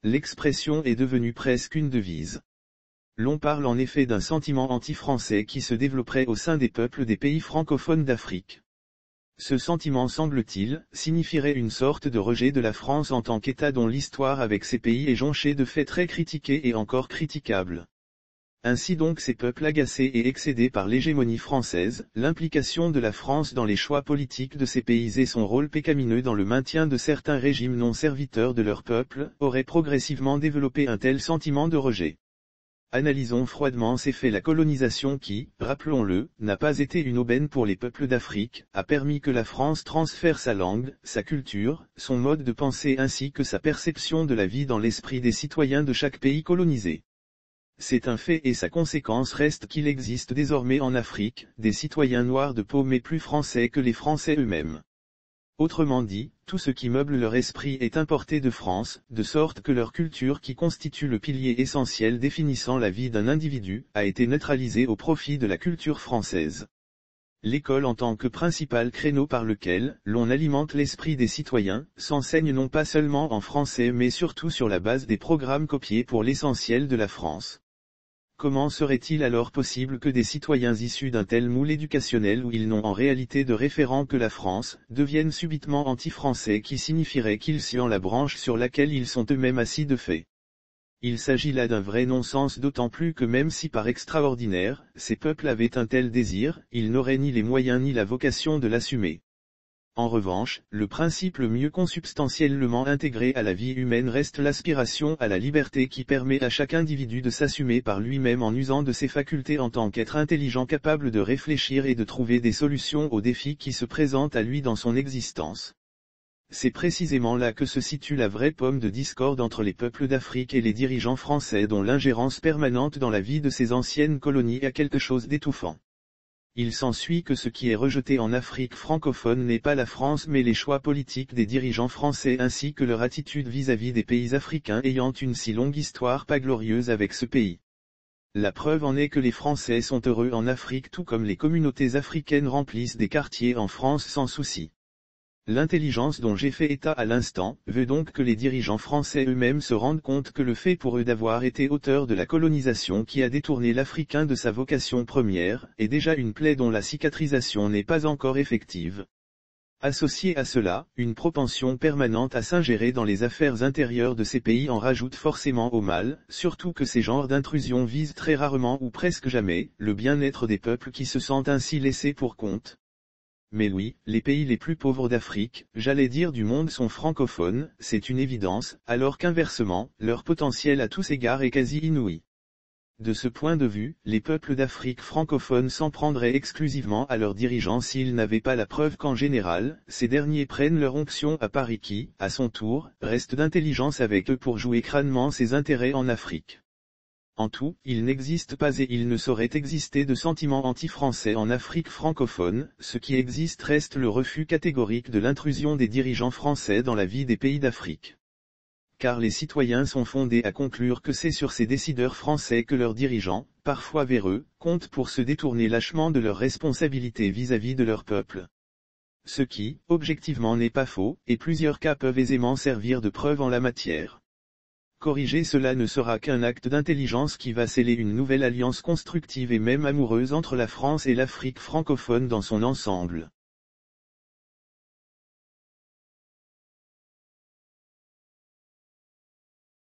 L'expression est devenue presque une devise. L'on parle en effet d'un sentiment anti-français qui se développerait au sein des peuples des pays francophones d'Afrique. Ce sentiment, semble-t-il, signifierait une sorte de rejet de la France en tant qu'État dont l'histoire avec ces pays est jonchée de faits très critiqués et encore critiquables. Ainsi donc ces peuples agacés et excédés par l'hégémonie française, l'implication de la France dans les choix politiques de ces pays et son rôle pécamineux dans le maintien de certains régimes non serviteurs de leur peuple, auraient progressivement développé un tel sentiment de rejet. Analysons froidement ces faits. La colonisation qui, rappelons-le, n'a pas été une aubaine pour les peuples d'Afrique, a permis que la France transfère sa langue, sa culture, son mode de pensée ainsi que sa perception de la vie dans l'esprit des citoyens de chaque pays colonisé. C'est un fait et sa conséquence reste qu'il existe désormais en Afrique, des citoyens noirs de peau mais plus français que les Français eux-mêmes. Autrement dit, tout ce qui meuble leur esprit est importé de France, de sorte que leur culture qui constitue le pilier essentiel définissant la vie d'un individu, a été neutralisée au profit de la culture française. L'école en tant que principal créneau par lequel l'on alimente l'esprit des citoyens, s'enseigne non pas seulement en français mais surtout sur la base des programmes copiés pour l'essentiel de la France. Comment serait-il alors possible que des citoyens issus d'un tel moule éducationnel où ils n'ont en réalité de référent que la France, deviennent subitement anti-français qui signifierait qu'ils suent la branche sur laquelle ils sont eux-mêmes assis de fait? Il s'agit là d'un vrai non-sens d'autant plus que même si par extraordinaire, ces peuples avaient un tel désir, ils n'auraient ni les moyens ni la vocation de l'assumer. En revanche, le principe le mieux consubstantiellement intégré à la vie humaine reste l'aspiration à la liberté qui permet à chaque individu de s'assumer par lui-même en usant de ses facultés en tant qu'être intelligent capable de réfléchir et de trouver des solutions aux défis qui se présentent à lui dans son existence. C'est précisément là que se situe la vraie pomme de discorde entre les peuples d'Afrique et les dirigeants français dont l'ingérence permanente dans la vie de ces anciennes colonies a quelque chose d'étouffant. Il s'ensuit que ce qui est rejeté en Afrique francophone n'est pas la France mais les choix politiques des dirigeants français ainsi que leur attitude vis-à-vis des pays africains ayant une si longue histoire pas glorieuse avec ce pays. La preuve en est que les Français sont heureux en Afrique tout comme les communautés africaines remplissent des quartiers en France sans souci. L'intelligence dont j'ai fait état à l'instant, veut donc que les dirigeants français eux-mêmes se rendent compte que le fait pour eux d'avoir été auteurs de la colonisation qui a détourné l'Africain de sa vocation première, est déjà une plaie dont la cicatrisation n'est pas encore effective. Associée à cela, une propension permanente à s'ingérer dans les affaires intérieures de ces pays en rajoute forcément au mal, surtout que ces genres d'intrusions visent très rarement ou presque jamais, le bien-être des peuples qui se sentent ainsi laissés pour compte. Mais oui, les pays les plus pauvres d'Afrique, j'allais dire du monde sont francophones, c'est une évidence, alors qu'inversement, leur potentiel à tous égards est quasi inouï. De ce point de vue, les peuples d'Afrique francophone s'en prendraient exclusivement à leurs dirigeants s'ils n'avaient pas la preuve qu'en général, ces derniers prennent leur onction à Paris qui, à son tour, reste d'intelligence avec eux pour jouer crânement ses intérêts en Afrique. En tout, il n'existe pas et il ne saurait exister de sentiment anti-français en Afrique francophone, ce qui existe reste le refus catégorique de l'intrusion des dirigeants français dans la vie des pays d'Afrique. Car les citoyens sont fondés à conclure que c'est sur ces décideurs français que leurs dirigeants, parfois véreux, comptent pour se détourner lâchement de leurs responsabilités vis-à-vis de leur peuple. Ce qui, objectivement n'est pas faux, et plusieurs cas peuvent aisément servir de preuve en la matière. Corriger cela ne sera qu'un acte d'intelligence qui va sceller une nouvelle alliance constructive et même amoureuse entre la France et l'Afrique francophone dans son ensemble.